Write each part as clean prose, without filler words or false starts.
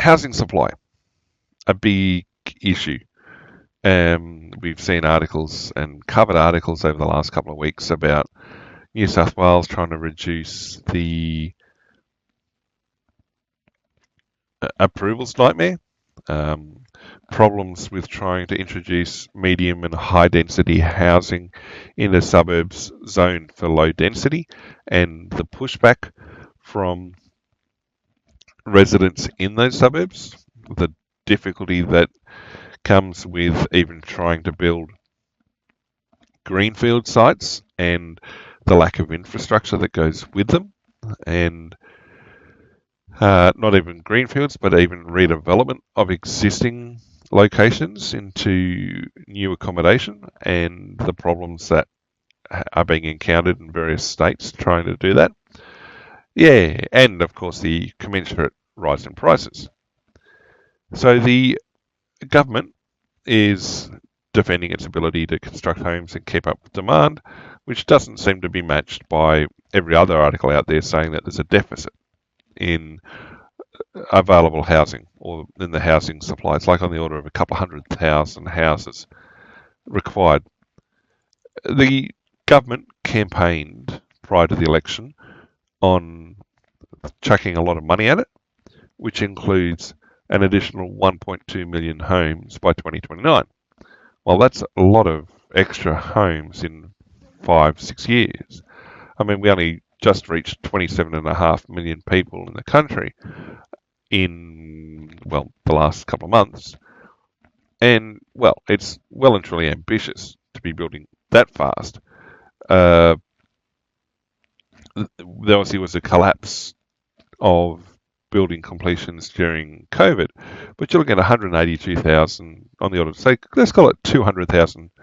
housing supply, a big issue. We've seen articles and covered articles over the last couple of weeks about New South Wales trying to reduce the approvals nightmare, problems with trying to introduce medium and high density housing in the suburbs zoned for low density, and the pushback from residents in those suburbs, the difficulty that comes with even trying to build greenfield sites and the lack of infrastructure that goes with them, and not even greenfields, but even redevelopment of existing locations into new accommodation, and the problems that are being encountered in various states trying to do that. Yeah, and of course the commensurate rise in prices. So the government is defending its ability to construct homes and keep up with demand, which doesn't seem to be matched by every other article out there saying that there's a deficit in available housing or in the housing supply. It's like on the order of a couple of 100,000 houses required. The government campaigned prior to the election on chucking a lot of money at it, which includes an additional 1.2 million homes by 2029. Well, that's a lot of extra homes in 5-6 years. I mean, we only just reached 27.5 million people in the country in, well, the last couple of months. And, well, it's well and truly ambitious to be building that fast. There obviously was a collapse of building completions during COVID, but you're looking at 182,000 on the order of, say, let's call it 200,000, a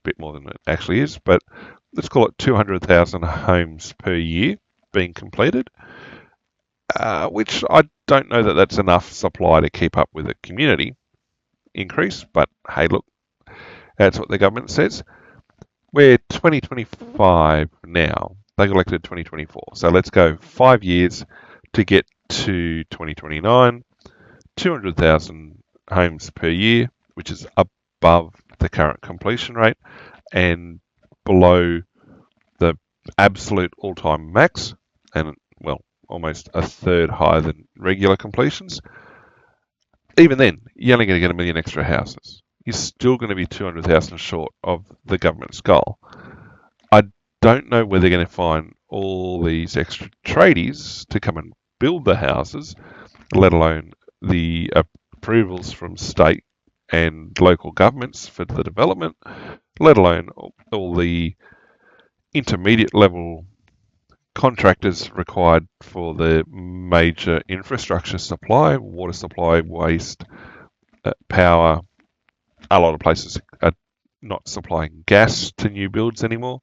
bit more than it actually is, but let's call it 200,000 homes per year being completed, which I don't know that that's enough supply to keep up with a community increase, but hey, look, that's what the government says. We're 2025 now. They got elected 2024. So let's go 5 years to get to 2029, 200,000 homes per year, which is above the current completion rate and below the absolute all-time max, and, well, almost a third higher than regular completions. Even then, you're only going to get 1 million extra houses. You're still going to be 200,000 short of the government's goal. I don't know where they're going to find all these extra tradies to come and build the houses, let alone the approvals from state and local governments for the development, let alone all the intermediate level contractors required for the major infrastructure supply, water supply, waste, power. A lot of places are not supplying gas to new builds anymore.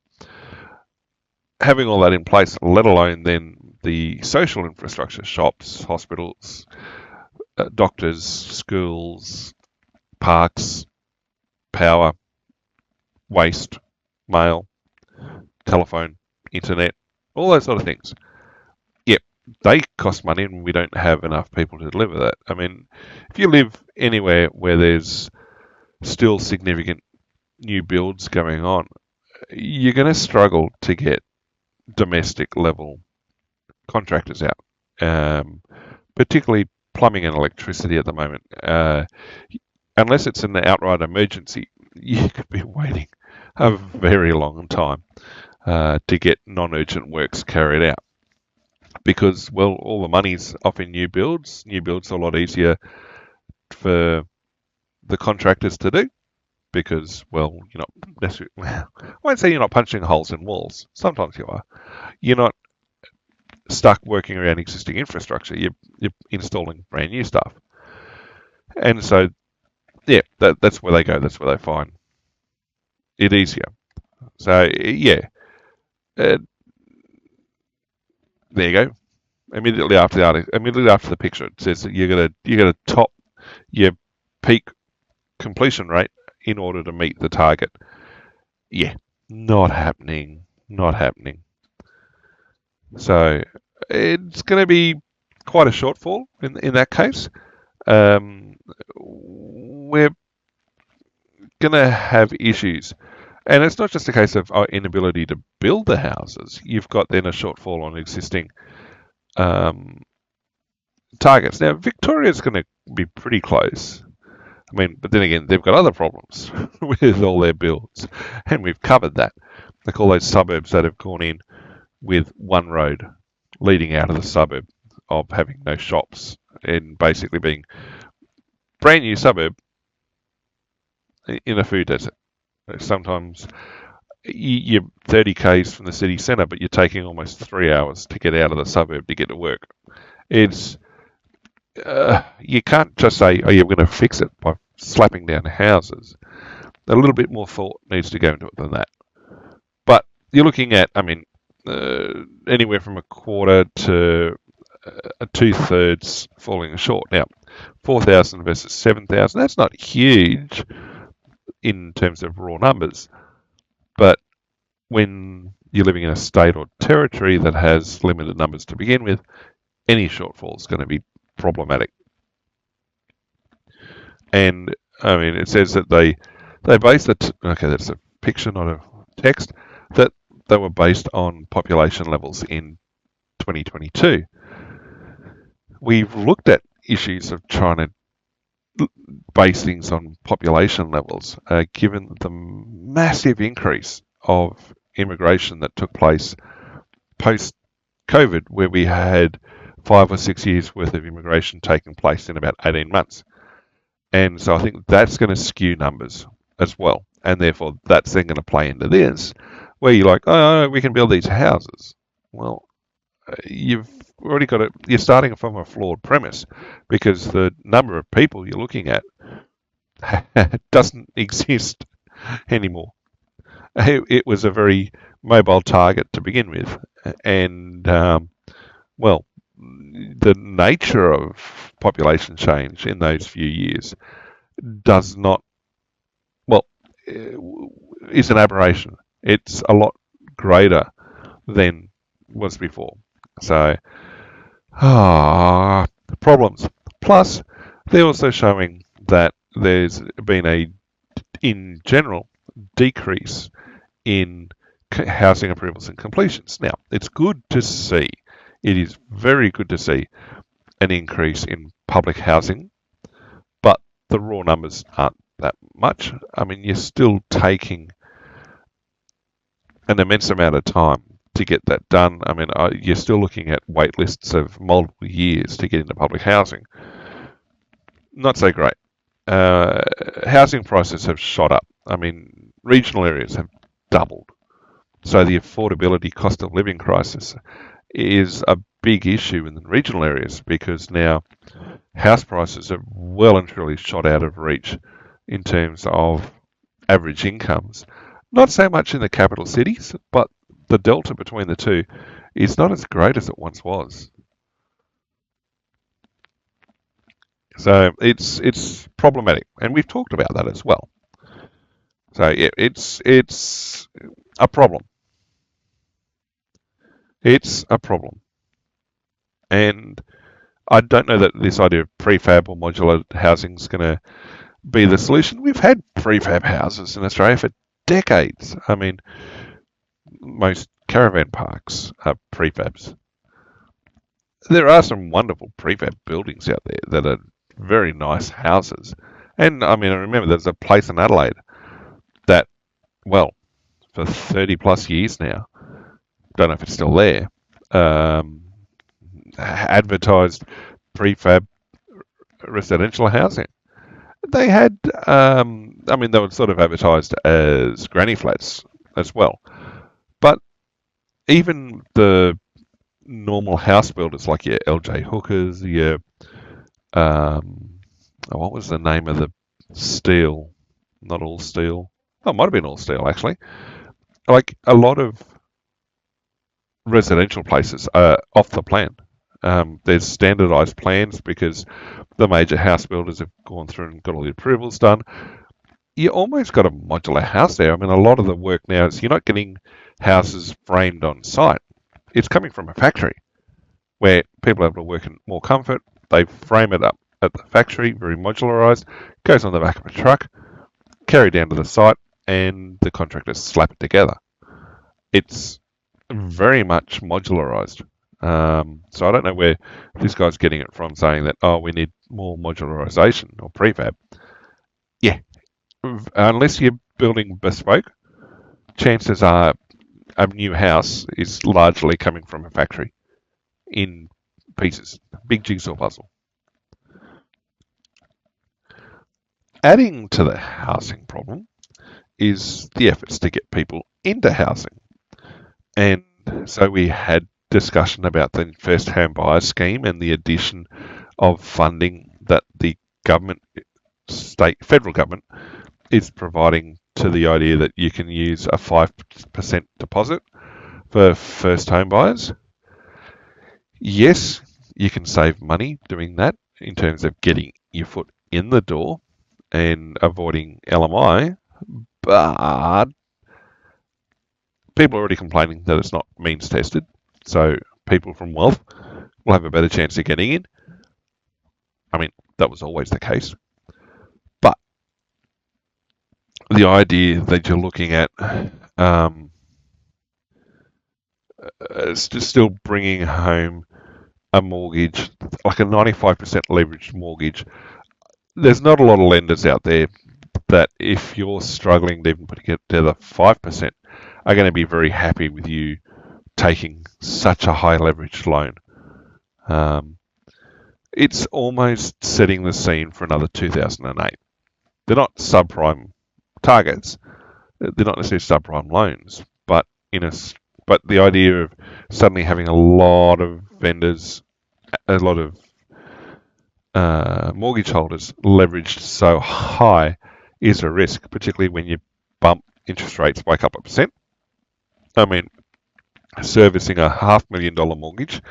Having all that in place, let alone then the social infrastructure, shops, hospitals, doctors, schools, parks, power, waste, mail, telephone, internet, all those sort of things. Yep, they cost money and we don't have enough people to deliver that. I mean, if you live anywhere where there's still significant new builds going on, you're going to struggle to get domestic level contractors out, particularly plumbing and electricity at the moment. Unless it's an outright emergency, you could be waiting a very long time to get non-urgent works carried out. Because, well, all the money's off in new builds. New builds are a lot easier for the contractors to do because, well, you're not necessarily, I won't say you're not punching holes in walls. Sometimes you are. You're not stuck working around existing infrastructure. You're installing brand new stuff. And so, yeah, that's where they go. That's where they find it easier. So, yeah. There you go. Immediately after the picture, it says that you're gonna top your peak completion rate in order to meet the target. Yeah, not happening. Not happening. So it's going to be quite a shortfall in that case. we're going to have issues. And it's not just a case of our inability to build the houses. You've got then a shortfall on existing um, targets. Now, Victoria's going to be pretty close. I mean, but then again, they've got other problems with all their builds, and we've covered that. Like all those suburbs that have gone in with one road leading out of the suburb of having no shops and basically being brand new suburb in a food desert. Sometimes you're 30 k's from the city centre, but you're taking almost 3 hours to get out of the suburb to get to work. It's you can't just say, "Oh, you're going to fix it by slapping down houses." A little bit more thought needs to go into it than that. But you're looking at, I mean, anywhere from a quarter to a 2/3 falling short. Now, 4,000 versus 7,000, that's not huge in terms of raw numbers. But when you're living in a state or territory that has limited numbers to begin with, any shortfall is going to be problematic. And I mean, it says that they based it. Okay, that's a picture, not a text. That they were based on population levels in 2022. We've looked at issues of trying to base things on population levels, given the massive increase of immigration that took place post-COVID, where we had 5 or 6 years worth of immigration taking place in about 18 months. And so I think that's going to skew numbers as well. And therefore, that's then going to play into this, where you're like, oh, we can build these houses. Well, you've already got it. You're starting from a flawed premise because the number of people you're looking at doesn't exist anymore. It was a very mobile target to begin with. And, well, the nature of population change in those few years does not, well, is an aberration. It's a lot greater than was before. So, problems. Plus, they're also showing that there's been in general, decrease in housing approvals and completions. Now, it's good to see. It is very good to see an increase in public housing, but the raw numbers aren't that much. I mean, you're still taking an immense amount of time to get that done. I mean, you're still looking at wait lists of multiple years to get into public housing. Not so great. Housing prices have shot up. I mean, regional areas have doubled. So the affordability cost of living crisis is a big issue in the regional areas because now house prices have well and truly shot out of reach in terms of average incomes. Not so much in the capital cities, but the delta between the two is not as great as it once was. So it's problematic, and we've talked about that as well. So yeah, it's a problem. It's a problem, and I don't know that this idea of prefab or modular housing is going to be the solution. We've had prefab houses in Australia for decades. I mean, most caravan parks are prefabs. There are some wonderful prefab buildings out there that are very nice houses. And I mean, I remember there's a place in Adelaide that, well, for 30 plus years now, don't know if it's still there, advertised prefab residential housing. They had, I mean, they were sort of advertised as granny flats as well. But even the normal house builders like your LJ Hookers, your, what was the name of the steel? Not all steel. Oh, it might have been all steel actually. Like a lot of residential places are off the plan. There's standardised plans because the major house builders have gone through and got all the approvals done. You almost got a modular house there. I mean, a lot of the work now is you're not getting houses framed on site. It's coming from a factory where people are able to work in more comfort. They frame it up at the factory, very modularized, goes on the back of a truck, carried down to the site, and the contractors slap it together. It's very much modularized. So I don't know where this guy's getting it from, saying that, oh, we need more modularization or prefab. Yeah, unless you're building bespoke, chances are a new house is largely coming from a factory in pieces. Big jigsaw puzzle. Adding to the housing problem is the efforts to get people into housing. And so we had discussion about the first home buyer scheme and the addition of funding that the government, federal government, is providing to the idea that you can use a 5% deposit for first home buyers. Yes, you can save money doing that in terms of getting your foot in the door and avoiding LMI, but people are already complaining that it's not means tested, so people from wealth will have a better chance of getting in. I mean, that was always the case. But the idea that you're looking at still bringing home a mortgage, like a 95% leveraged mortgage, there's not a lot of lenders out there that if you're struggling to even put together 5%, are going to be very happy with you taking such a high leveraged loan. It's almost setting the scene for another 2008. They're not subprime targets. They're not necessarily subprime loans, but the idea of suddenly having a lot of vendors, a lot of mortgage holders leveraged so high is a risk, particularly when you bump interest rates by a couple of percent. I mean, servicing a $500,000 mortgage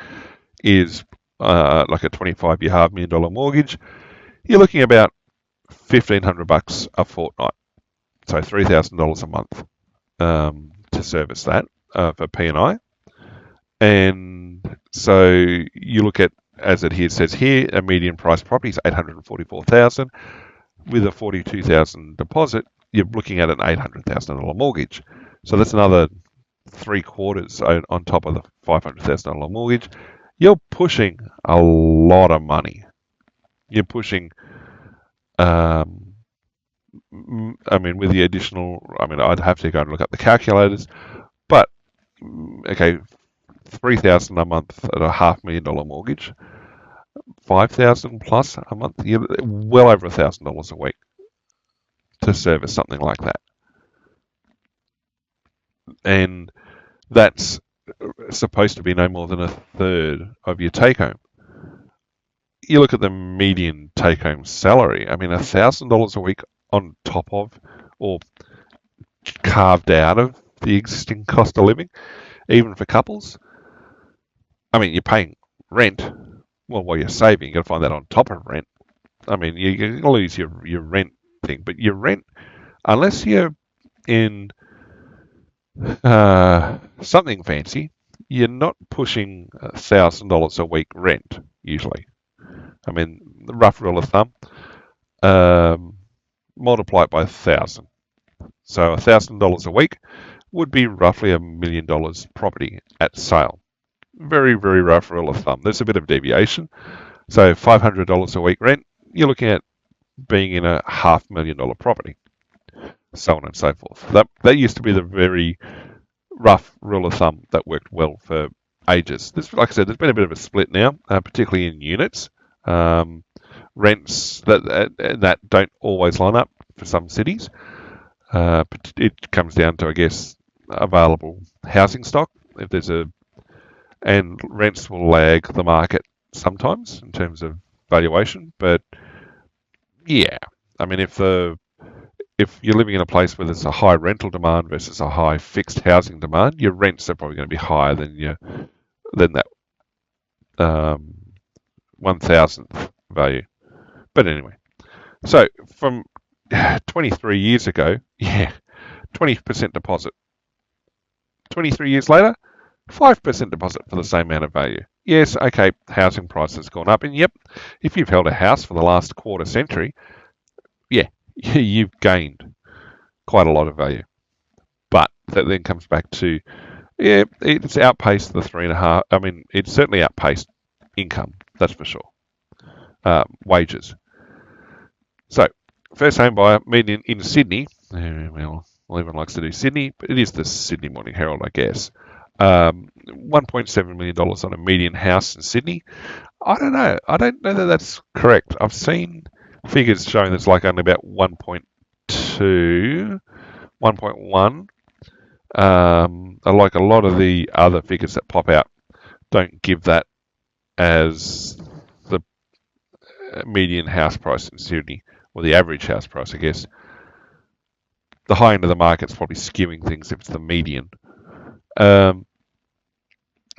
is like a 25-year $500,000 mortgage. You're looking about $1,500 a fortnight, so $3,000 a month to service that for P&I. And so you look at, as it here says here, a median price property is $844,000 with a $42,000 deposit. You're looking at an $800,000 mortgage. So that's another 3/4 on top of the $500,000 mortgage. You're pushing a lot of money. You're pushing, I mean, with the additional, I mean, I'd have to go and look up the calculators, but okay, $3,000 a month at a $500,000 mortgage, $5,000 plus a month, you're well over $1,000 a week to service something like that. And that's supposed to be no more than a third of your take home. You look at the median take home salary, I mean, $1,000 a week on top of or carved out of the existing cost of living, even for couples. I mean, you're paying rent. Well, while you're saving, you've got to find that on top of rent. I mean, you're going to lose your rent thing, but your rent, unless you're in something fancy, you're not pushing $1,000 a week rent usually. I mean, the rough rule of thumb, multiply it by 1,000. So $1,000 a week would be roughly $1 million property at sale. Very, very rough rule of thumb. There's a bit of deviation. So $500 a week rent, you're looking at being in a $500,000 property, so on and so forth. That used to be the very rough rule of thumb that worked well for ages. Like I said, there's been a bit of a split now, particularly in units. Rents that don't always line up for some cities. It comes down to, I guess, available housing stock. And rents will lag the market sometimes in terms of valuation. But yeah, I mean, if you're living in a place where there's a high rental demand versus a high fixed housing demand, your rents are probably going to be higher than that 1,000th value. But anyway, so from 23 years ago, 20% deposit. 23 years later, 5% deposit for the same amount of value. Yes, okay, housing price has gone up, and yep, if you've held a house for the last quarter century, yeah, you've gained quite a lot of value. But that then comes back to, yeah, it's outpaced the 3.5. I mean, it's certainly outpaced income, that's for sure. Wages. So, first home buyer, median in Sydney. Well, everyone likes to do Sydney, but it is the Sydney Morning Herald, I guess. $1.7 million on a median house in Sydney. I don't know. I don't know that that's correct. I've seen figures showing that's like only about 1.2, 1.1. Like a lot of the other figures that pop out don't give that as the median house price in Sydney, or the average house price, I guess. The high end of the market's probably skewing things if it's the median.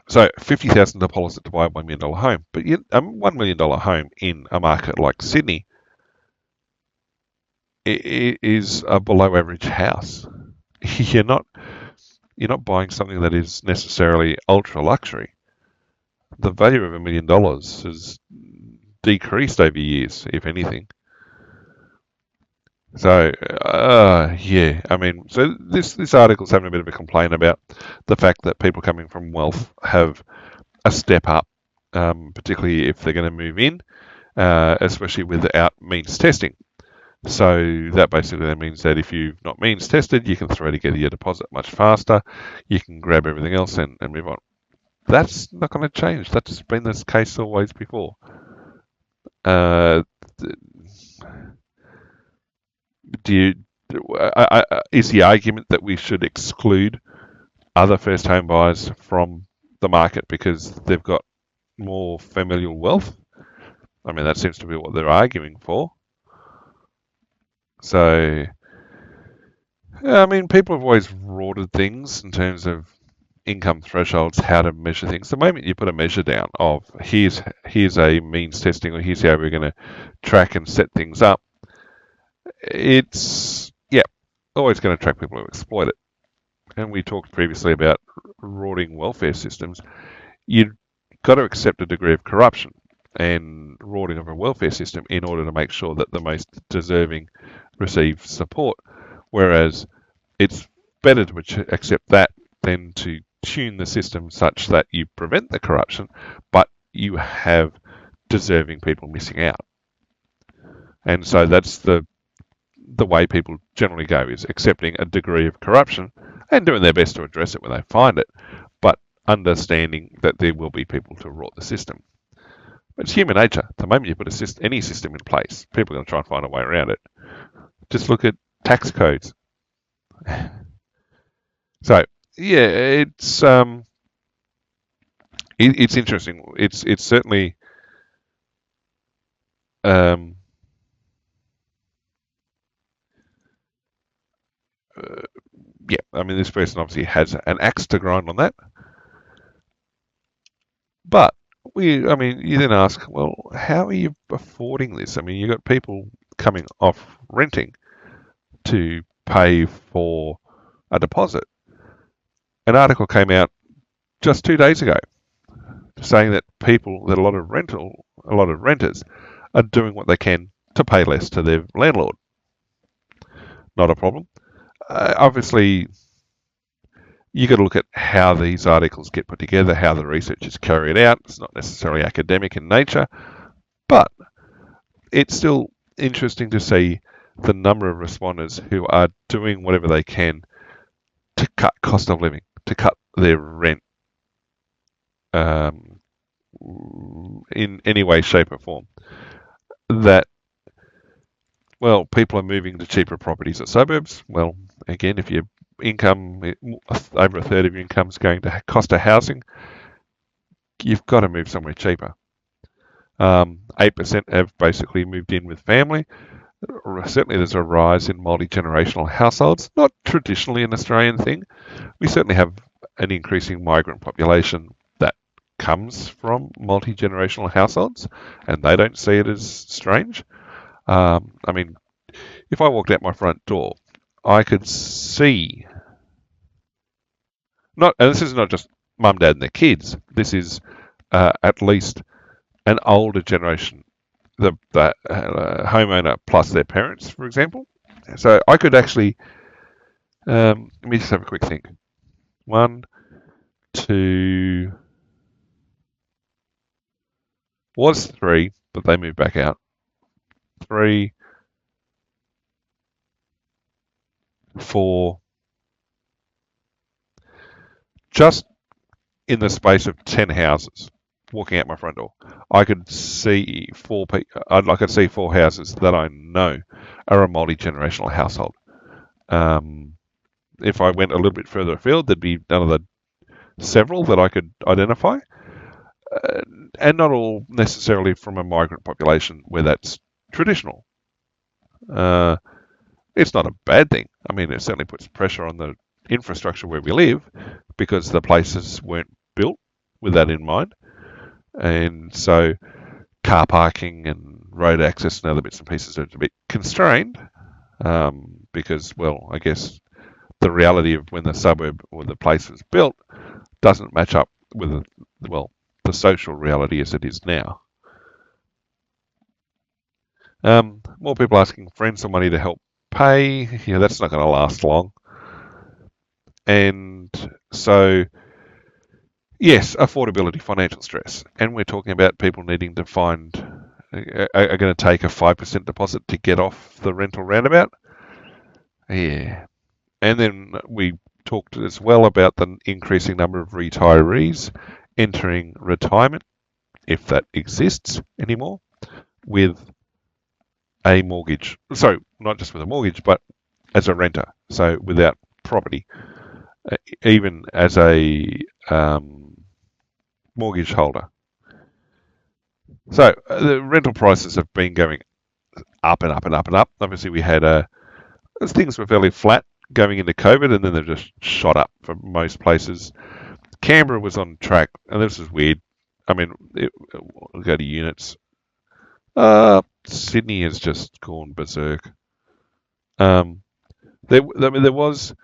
So $50,000 deposit to buy a $1 million home, but a $1 million home in a market like Sydney is a below average house. You're not buying something that is necessarily ultra luxury. The value of $1 million has decreased over years, if anything. So, yeah, I mean, so this article's having a bit of a complaint about the fact that people coming from wealth have a step up, particularly if they're going to move in, especially without means testing. So that basically then means that if you've not means tested, you can throw together your deposit much faster. You can grab everything else and move on. That's not going to change. That's been the case always before. Is the argument that we should exclude other first home buyers from the market because they've got more familial wealth? I mean, that seems to be what they're arguing for. So, I mean, people have always rorted things in terms of income thresholds, how to measure things. The moment you put a measure down of here's a means testing, or here's how we're going to track and set things up, it's always going to attract people who exploit it. And we talked previously about rorting welfare systems. You've got to accept a degree of corruption and rorting of a welfare system in order to make sure that the most deserving receive support. Whereas it's better to accept that than to tune the system such that you prevent the corruption, but you have deserving people missing out. And so that's the way people generally go, is accepting a degree of corruption and doing their best to address it when they find it, but understanding that there will be people to rot the system. It's human nature. The moment you put any system in place, people are going to try and find a way around it. Just look at tax codes. So yeah, it's interesting. It's certainly yeah, I mean, this person obviously has an axe to grind on that. But you then ask, well, how are you affording this? I mean, you've got people coming off renting to pay for a deposit. An article came out just 2 days ago saying that a lot of renters are doing what they can to pay less to their landlord. Not a problem. Obviously, you got to look at how these articles get put together, how the research is carried out. It's not necessarily academic in nature, but it's still interesting to see the number of responders who are doing whatever they can to cut cost of living, to cut their rent in any way, shape or form. That, well, people are moving to cheaper properties at suburbs. Well, again, if your income, over a third of your income is going to cost of housing, you've got to move somewhere cheaper. 8% have basically moved in with family. Certainly there's a rise in multi-generational households, not traditionally an Australian thing. We certainly have an increasing migrant population that comes from multi-generational households, and they don't see it as strange. I mean, if I walked out my front door, I could see, and this is not just mum, dad, and their kids. This is at least an older generation, the homeowner plus their parents, for example. So I could actually, let me just have a quick think. 1, 2, was 3, but they moved back out. 3, 4, just in the space of 10 houses walking out my front door, I could see 4 people. I could see 4 houses that I know are a multi-generational household. If I went a little bit further afield, there'd be another several that I could identify, and not all necessarily from a migrant population where that's traditional. It's not a bad thing. I mean, it certainly puts pressure on the infrastructure where we live because the places weren't built with that in mind. And so car parking and road access and other bits and pieces are a bit constrained because, well, I guess the reality of when the suburb or the place was built doesn't match up with, the social reality as it is now. More people asking friends for money to help pay. That's not going to last long. And so, yes, affordability, financial stress. And we're talking about people needing to are going to take a 5% deposit to get off the rental roundabout. Yeah. And then we talked as well about the increasing number of retirees entering retirement, if that exists anymore, with a mortgage. So not just with a mortgage, but as a renter. So without property, even as a mortgage holder. So the rental prices have been going up and up and up and up. Obviously, we had things were fairly flat going into COVID, and then they've just shot up for most places. Canberra was on track, and this is weird. I mean, we'll go to units. Sydney has just gone berserk. There was.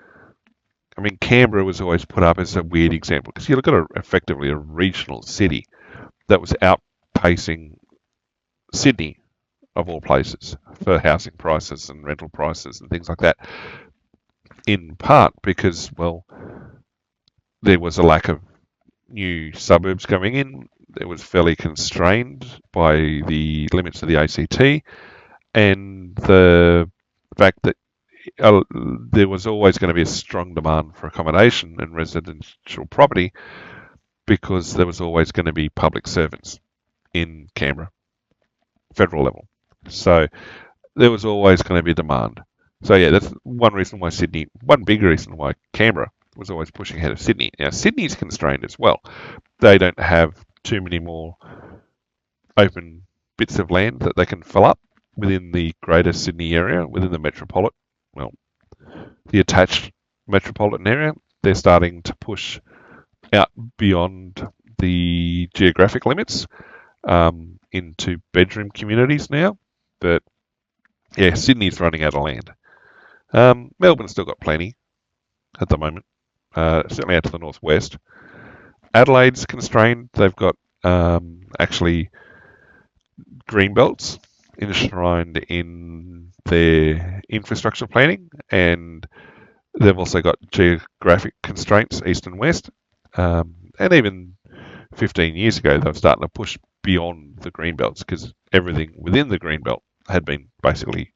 I mean, Canberra was always put up as a weird example because you look at effectively a regional city that was outpacing Sydney, of all places, for housing prices and rental prices and things like that. In part because, well, there was a lack of new suburbs coming in. It was fairly constrained by the limits of the ACT and the fact that there was always going to be a strong demand for accommodation and residential property because there was always going to be public servants in Canberra, federal level. So there was always going to be demand. So yeah, that's one big reason why Canberra was always pushing ahead of Sydney. Now Sydney's constrained as well. They don't have too many more open bits of land that they can fill up within the greater Sydney area, within the the attached metropolitan area. They're starting to push out beyond the geographic limits into bedroom communities now. But yeah, Sydney's running out of land. Melbourne's still got plenty at the moment, certainly out to the northwest. Adelaide's constrained. They've got actually green belts enshrined in their infrastructure planning, and they've also got geographic constraints east and west. And even 15 years ago, they were starting to push beyond the green belts because everything within the green belt had been basically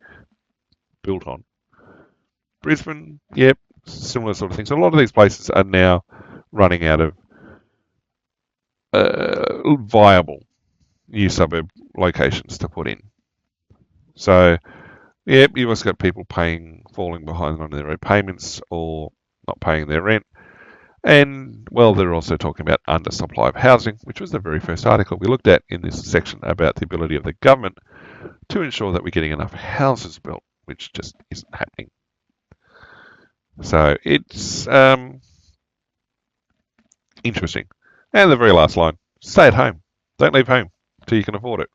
built on. Brisbane, yep, similar sort of things. So a lot of these places are now running out of viable new suburb locations to put in. So, yep, you've also got people falling behind on their repayments or not paying their rent. And, well, they're also talking about undersupply of housing, which was the very first article we looked at in this section about the ability of the government to ensure that we're getting enough houses built, which just isn't happening. So it's interesting. And the very last line, stay at home. Don't leave home until you can afford it.